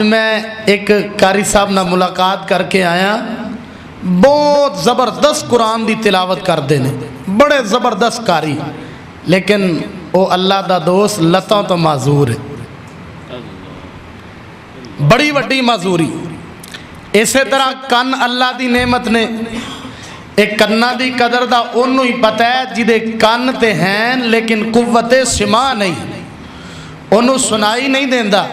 میں ایک قاری صاحب نہ ملاقات کر کے آیا، بہت زبردست قرآن دی تلاوت کر دینے، بڑے زبردست قاری، لیکن وہ اللہ دا دوست لتاں تو معذور ہے، بڑی وڈی معذوری۔ اسی طرح کن اللہ دی نعمت نے، ایک کنا دی قدر دا انہوں ہی پتہ ہے جدے کن تے ہیں لیکن قوت سماع نہیں، انہوں سنائی نہیں دیندہ۔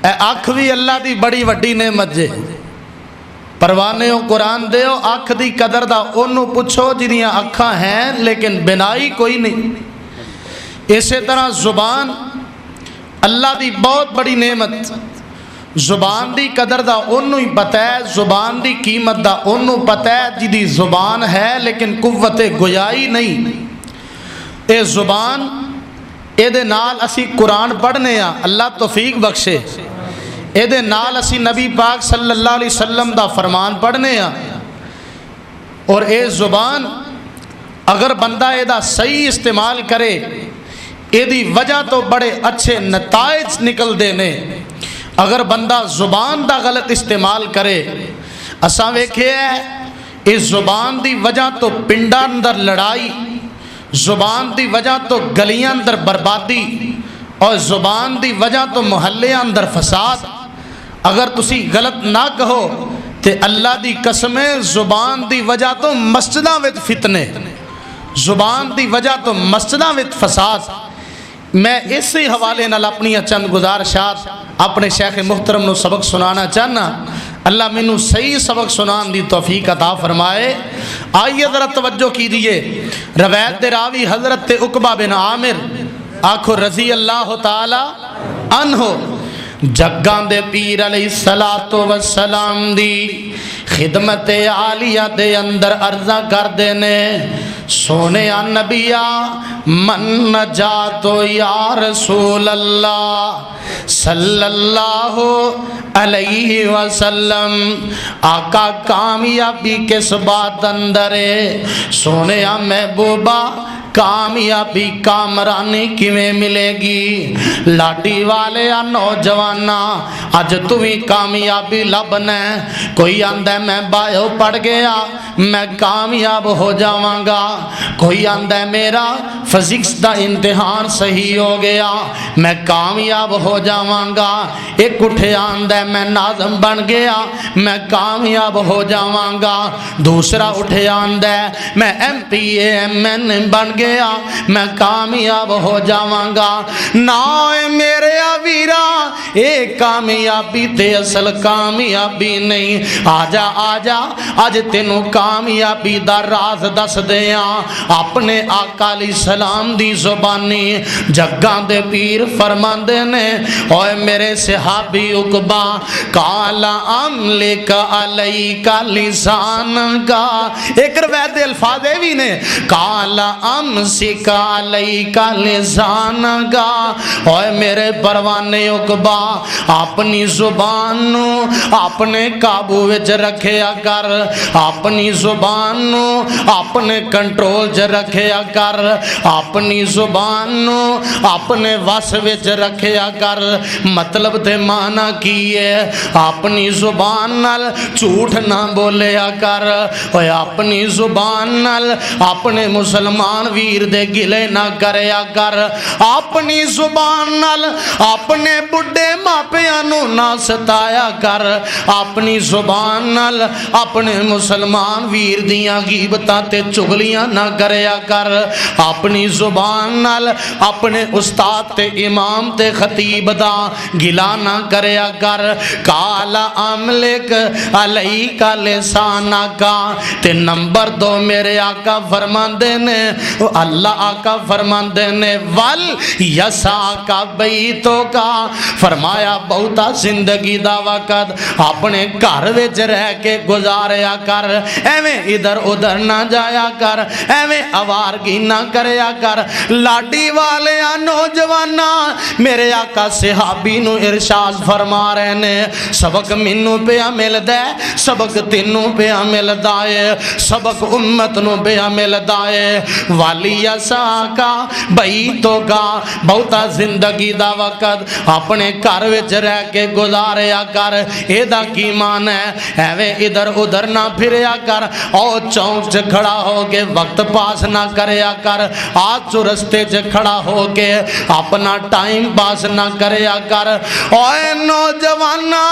اے آنکھ بھی اللہ دی بڑی وڈی نعمت جے، پروانے ہو قرآن دے ہو، آنکھ دی قدر دا انہوں پوچھو جنیاں آنکھاں ہیں لیکن بنائی کوئی نہیں۔ اسی طرح زبان اللہ دی بہت بڑی نعمت، زبان دی قدر دا انہوں ہی پتہ ہے، زبان دی قیمت دا انہوں پتہ ہے جدی زبان ہے لیکن قوت گویائی نہیں۔ اے زبان اے دے نال اسی قرآن پڑھنے ہاں، اللہ توفیق بخشے، اے دے نال اسی نبی پاک صلی اللہ علیہ وسلم دا فرمان پڑھنے ہاں، اور اے زبان اگر بندہ اے دا صحیح استعمال کرے اے دی وجہ تو بڑے اچھے نتائج نکل دینے۔ اگر بندہ زبان دا غلط استعمال کرے، اساں ویکھے ہے اس زبان دی وجہ تو پنڈا اندر لڑائی، زبان دی وجہ تو گلیاں اندر بربادی، اور زبان دی وجہ تو محلے اندر فساد۔ اگر تسی غلط نہ کہو تے اللہ دی قسمیں زبان دی وجہ تو مسجداں وچ فتنے، زبان دی وجہ تو مسجداں وچ فساد۔ میں اسی حوالے نال اپنی چند گزارشات اپنے شیخ محترم نو سبق سنانا چاہنا، اللہ منو صحیح سبق سنان دی توفیق عطا فرمائے۔ آئیے ذرا توجہ کیجئے، روایت دے راوی حضرت عقبہ بن عامر آکھو رضی اللہ تعالی عنہ، جگاں دے پیر علیہ السلام دی خدمت عالیہ دے اندر عرضہ کر دینے، سونے نبیہ من نجاتو یا رسول اللہ صلی اللہ علیہ وسلم، آقا کامیابی کس بات اندر ہے، سونے محبوبہ کامیابی کامرانی کیویں ملے گی، لاٹی والے نوجوانا اج تمہیں کامیابی لبنا ہے، کوئی آندہ میں بایو پڑھ گیا میں کامیاب ہو جاواں گا، کوئی آندہ میرا فزکس دا امتحان صحیح ہو گیا میں کامیاب ہو جاواں گا، ایک اٹھے آندہ میں ناظم بن گیا میں کامیاب ہو جاواں گا، دوسرا اٹھے آندہ میں M P A M N بن گیا میں کامیاب ہو جاواں گا۔ نائے میرے ویرا اے کامیابی تے اصل کامیابی نہیں، آجا آجا آج تینوں کامیابی دا راز دس دیاں، اپنے آقا علیہ السلام دی زبانی جگاں دے پیر فرماندے نے، اوے میرے صحابی عقبہ کالا املک علیک لسان کا، ایک روایت دے الفاظ بھی نے، کالا امسک علیک لسان کا، اوے میرے پروانے عقبہ اپنی زبان نو اپنے قابو وچ رکھیا کر، اپنی زبان نو اپنے کنٹرول وچ رکھیا کر، اپنی زبان نو اپنے وس وچ رکھیا کر۔ مطلب تے معنی کی ہے، اپنی زبان نال جھوٹ نہ بولیا کر، اوے اپنی زبان نال اپنے مسلمان ویر دے گلے نہ کریا کر، اپنی زبان نال اپنے بڑھے ماپیاں نو نہ ستایا کر، اپنی زبان نال اپنے مسلمان ویر دیاں غیبتاں تے چغلیاں نہ کریا کر، اپنی زبان نال اپنے استاد تے امام تے خطیب دا گلا نہ کریا کر۔ کالا املک علیک لسانکا، تے نمبر 2 میرے آقا فرماندے نے، اللہ آقا فرماندے نے ول یساکا بیتو کا، فرمایا بہتا زندگی دا وقت اپنے گھر وچ رہ کے گزاریا کر، ایویں ادھر ادھر نہ جایا کر، ایویں آوارگی نہ کریا کر۔ لاڈی والے نوجوانا میرے آقا صحابی نو ارشاد فرما رہے نے، سبق مینوں پیا ملدا ہے، سبق تینوں پیا ملدا ہے، سبق امت نو پیا ملدا ہے۔ والی اسا کا بھائی تو کا بہتا زندگی دا وقت اپنے گھر وچ رہ کے گزاریا کر، اے دا کی مان ہے؟ ایویں ادھر ادھر نہ پھریا کر، او چوک چ کھڑا ہو کے وقت پاس نہ کریا کر، آج جو رستے چ کھڑا ہو کے اپنا ٹائم پاس نہ کریا کر۔ اوے نوجوانا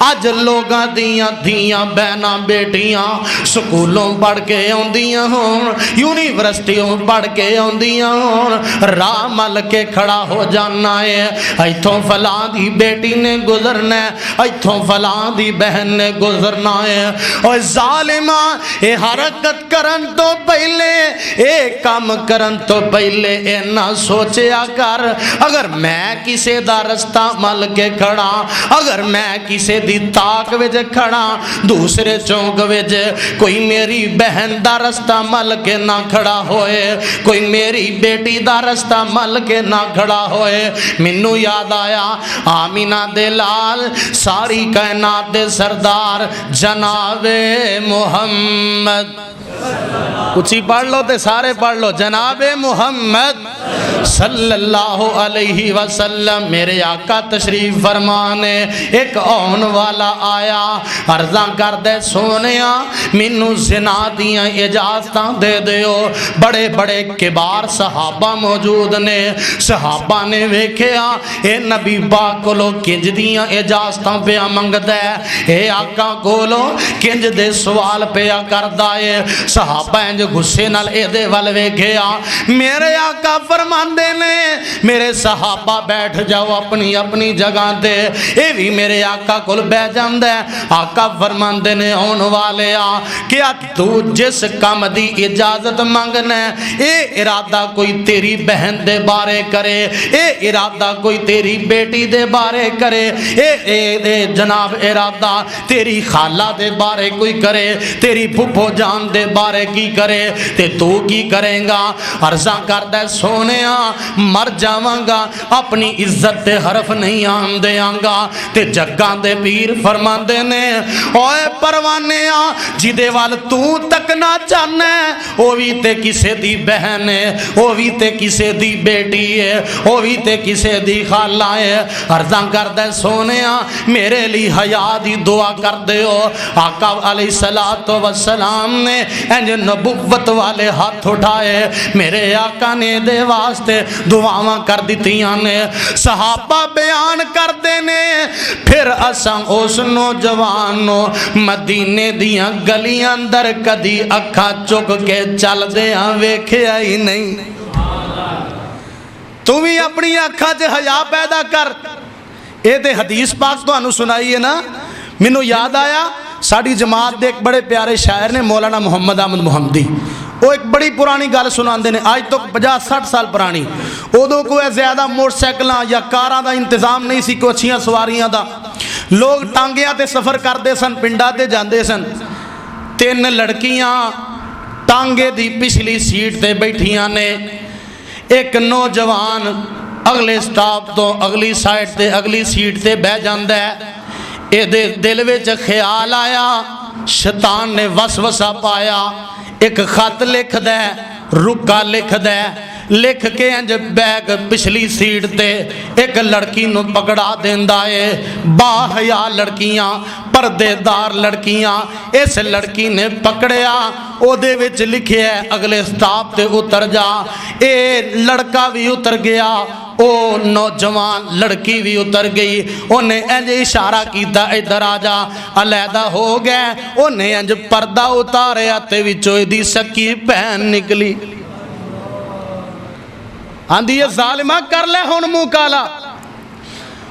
اج لوگاں دیاں دھیاں بہناں بیٹیاں سکولوں پڑھ کے آندیاں ہون، یونیورسٹیوں پڑھ کے آندیاں ہون، راہ مل کے کھڑا ہو جانا ہے، ایتھوں فلاں دی بیٹی نے گزرنا ہے، ایتھوں فلاں دی بہن نے گزرنا ہے۔ اور ظالمہ اے حرکت کرن تو پہلے، اے کام کرن تو پہلے اے نہ سوچیا کر، اگر میں کسے دا رستہ مل کے کھڑا، اگر میں کسے دی تاک وچ کھڑا، دوسرے چونک وچ کوئی میری بہن دا رستہ مل کے نہ کھڑا ہوئے، کوئی میری بیٹی دا رستہ مل کے نہ کھڑا ہوئے، مینوں یاد آیا آمینہ دے لال ساری کائنات دے سردار جناب محمد، کچھ پڑھ لو تے سارے پڑھ لو، جناب محمد صلی اللہ علیہ وسلم میرے آقا تشریف فرمانے، ایک آن والا آیا عرضاں کر دے سونیا مینوں زنا دیاں اجازتاں دے دیو۔ بڑے بڑے کبار صحابہ موجود نے، صحابہ نے ویکھیا اے نبی پاک کولو کنج دیاں اجازتاں پیا منگدا ہے، اے آقا کولو کنج دے سوال پیا کردا ہے۔ صحابہ انج غصے نال اے دے ول ویکھیا، میرے آقا فرماندے نے میرے صحابہ بیٹھ جاؤ اپنی اپنی جگہ تے، اے بھی میرے آقا کول بیٹھ جاندا ہے۔ آقا فرماندے نے ہون والے آ کیا تو جس کام دی اجازت منگنا ہے، اے ارادہ کوئی تیری بہن دے بارے کرے، اے ارادہ کوئی تیری بیٹی دے بارے کرے، اے جناب ارادہ تیری خالہ دے بارے کوئی کرے، تیری پھپھو جان دے بارے کی کرے تے تو کی کریں گا؟ عرضاں کردہ سونیا مر جاواں گا اپنی عزت تے حرف نہیں آن دیاں گا تے جگاں دے پیر فرماندے نے اوے پروانیاں جدے وال تو تک نہ چاہنا ہے او بھی تے کسے دی بہن ہے، او بھی تے کسے دی بیٹی ہے، او بھی تے کسے دی خالہ ہے۔ عرضاں کردہ سونیا میرے لی حیا دی دعا کر دے ہو۔ آقا علیہ السلام نے انج نبوت والے ہاتھ اٹھائے، میرے آقا نے دے واسطے دعاواں کر دیتیاں نے۔ صحابہ بیان کر دینے پھر اساں اس نوجوانوں مدینے دیاں گلیاں اندر کدی اکھا چک کے چل دیاں ویکھیا ہی نہیں۔ تو بھی اپنی اکھا چ حیا پیدا کر۔ اے تے حدیث پاک تو انہوں سنائی ہے نا۔ منو یاد آیا ساڑی جماعت دے ایک بڑے پیارے شاعر نے مولانا محمد احمد محمدی، وہ ایک بڑی پرانی گل سنان دے نے، آج تو 50-60 سال پرانی۔ ادو کوئی زیادہ موٹر سائیکلاں یا کاراں دا انتظام نہیں سی، کوئی اچھیاں سواریاں دا، لوگ ٹانگیاں تے سفر کردے سن، پنڈا تے جاندے سن۔ 3 لڑکیاں ٹانگے دی پچھلی سیٹ تے بیٹھیاں نے، ایک نوجوان اگلے سٹاپ تو اگلی سائٹ تے اگلی سیٹ تے بہ جاندہ ہے۔ اے دے دل وچ خیال آیا، شیطان نے وسوسہ پایا، ایک خط لکھ دے، رکا لکھ دے، لکھ کے انج بیگ پچھلی سیٹ تے ایک لڑکی نو پکڑا دیندا ہے۔ با حیا لڑکیاں، پردے دار لڑکیاں، اس لڑکی نے پکڑیا، او دے وچ لکھے ہے اگلے سٹاپ تے اتر جا۔ اے لڑکا بھی اتر گیا، او نوجوان لڑکی بھی اتر گئی، انہیں انج اشارہ کیتا ادھر آ جا، علیحدہ ہو گئے، انہیں انج پردہ اتاریا تے وچوں دی سکی بہن نکلی۔ آندھی یہ ظالمہ کر لے ہون منہ کالا۔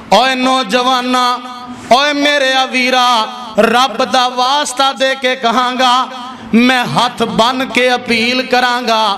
اوے نوجوانا، اوے میرے ویرا، رب دا واسطہ دے کے کہاں گا، میں ہاتھ بن کے اپیل کراں گا،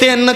3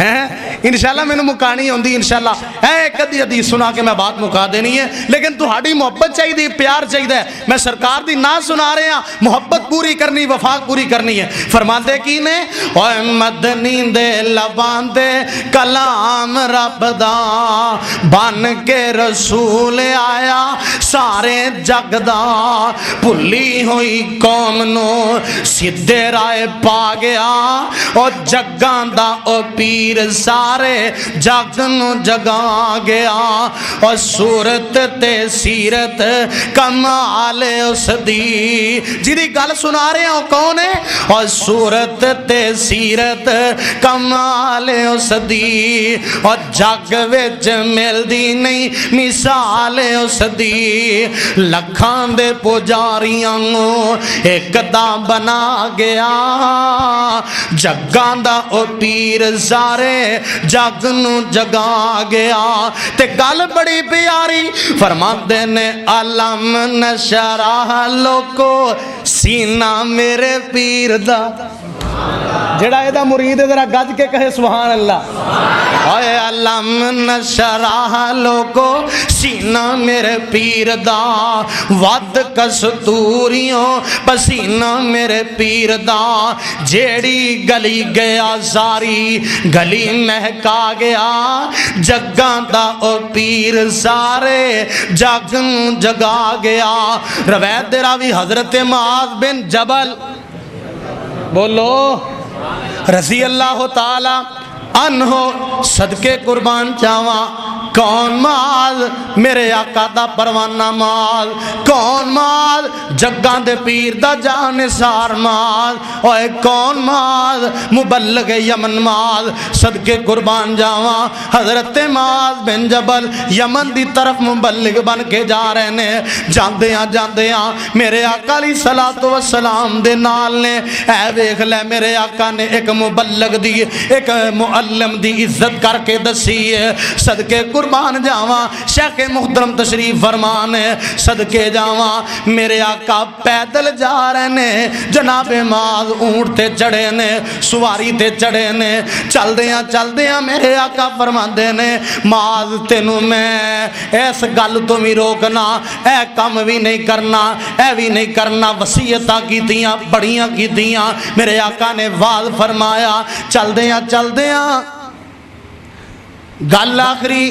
ہیں انشاءاللہ میں نے مکانی ہوندی انشاءاللہ ایک ادھی حدیث سنا کے میں بات مکا دینی ہے، لیکن تہاڈی محبت چاہیے، پیار چاہیے. میں سرکار دی نہ سنا رہے ہیں، محبت پوری کرنی، وفاق پوری کرنی ہے. فرماندے کی نے اوے مدنی دے لباں دے کلام رب دا بن کے رسول آیا سارے جگ دا، بھلی ہوئی قوم نو سیدھے رائے پا گیا، او جگاں دا او پیر سارے جگ نو جگا گیا. اور صورت تے سیرت کمال اس دی، جدی گل سنا رہے ہیں وہ کون ہے؟ اور صورت تے سیرت کمال اس دی، اور جگ وچ ملدی نہیں مثال اس دی. لکھاں دے پجاریاں ایک دا بنا گیا، جگاں دا او پیر سارے جگ نو جگا گیا. تے گل بڑی پیاری فرماندے نے علم نشرہ لوکو سینہ میرے پیر دا. جڑا اے دا مرید ذرا گج کے کہے سبحان اللہ. اے علم نشرہ لوکو سینہ میرے پیر دا، ود کستوریوں پسینہ میرے پیر دا. جیڑی گلی گیا ساری گلی مہکا گیا، جگاں دا او پیر سارے جگ جگا گیا. روایت دے راوی حضرت معاذ بن جبل بولو رضی اللہ تعالی عنہ صدقے قربان چاواں. کون معاذ؟ میرے آقا دا پروانہ معاذ. کون معاذ؟ جگاں دے پیر دا جانثار معاذ. اوے کون معاذ؟ مبلغ یمن معاذ. صدقے قربان جاواں حضرت معاذ بن جبل یمن دی طرف مبلغ بن کے جا رہے نے. جاندیاں میرے آقا علیہ الصلوۃ والسلام دے نال نے اے ویکھ لے میرے آقا نے ایک مبلغ دی ایک معلم دی عزت کر کے دسی ہے. صدقے قربان جاواں شیخ محترم تشریف فرمان ہے. صدقے جاواں میرے آقا پیدل جا رہے نے. جناب معاذ اونٹ تے چڑھے نے، سواری تے چڑھے نے. چلدیاں میرے آقا فرماندے نے معاذ تینوں میں اس گل تو بھی روکنا، اے کم بھی نہیں کرنا، اے بھی نہیں کرنا. وصیتاں کیتیاں بڑیاں کیتیاں. میرے آقا نے واز فرمایا. چلدیاں گل آخری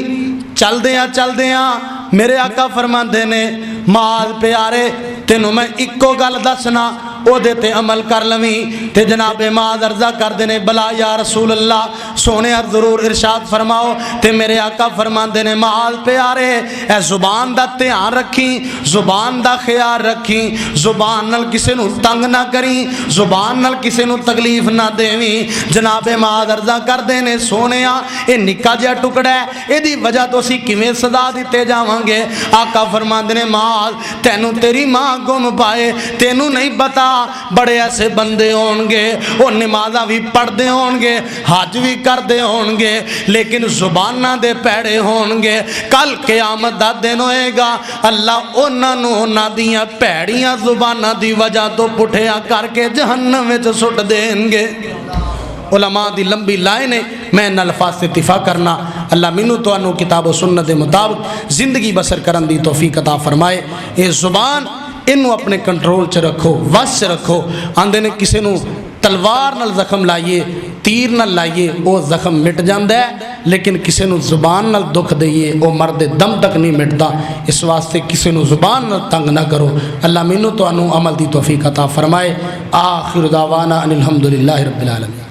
چلدیاں میرے آقا فرماندے نے معاذ پیارے تینوں میں اکو گل دسنا او دے تے عمل کر لویں. تے جناب معاذ عرضہ کر دینے بلا یا رسول اللہ سونے ضرور ارشاد فرماؤ. تے میرے آقا فرماندے نے معاذ پیارے اے زبان دا دھیان رکھیں، زبان دا خیال رکھیں، زبان نال کسے نو تنگ نہ کریں، زبان نال کسے نو تکلیف نہ دیویں. جناب معاذ عرضہ کر دینے سونیا اے نکا جہا ٹکڑا ہے اے دی وجہ تو اسی کیویں سزا دیتے جاواں گے. آقا فرماندے نے معاذ تینوں تیری ماں گم پائے، تینوں نہیں پتا بڑے ایسے بندے ہون گے وہ نمازاں بھی پڑھ دے ہون گے، حج بھی کر دے ہون گے، لیکن زباناں دے پیڑے ہون گے. کل قیامت دا دن ہوئے گا اللہ انہاں نوں انہاں دیاں پیڑیاں زباناں دی وجہ تو پٹھیا کر کے جہنم وچ سٹ دین گے. علماء دی لمبی لائن ہے، میں ان الفاظ سے اتفاق کرنا. اللہ منو تو انو کتاب و سنت دے مطابق زندگی بسر کرن دی توفیق عطا فرمائے. اے زبان انو اپنے کنٹرول چ رکھو، وس رکھو. آندے نے کسے نو تلوار نال زخم لائیے، تیر نال لائیے وہ زخم مٹ جاندہ ہے، لیکن کسے نو زبان نال دکھ دئیے وہ مرد دم تک نہیں مٹتا. اس واسطے کسے نو زبان نال تنگ نہ کرو. اللہ منو تو انو عمل دی توفیق عطا فرمائے. آخر دعوانا ان الحمدللہ رب العالمین.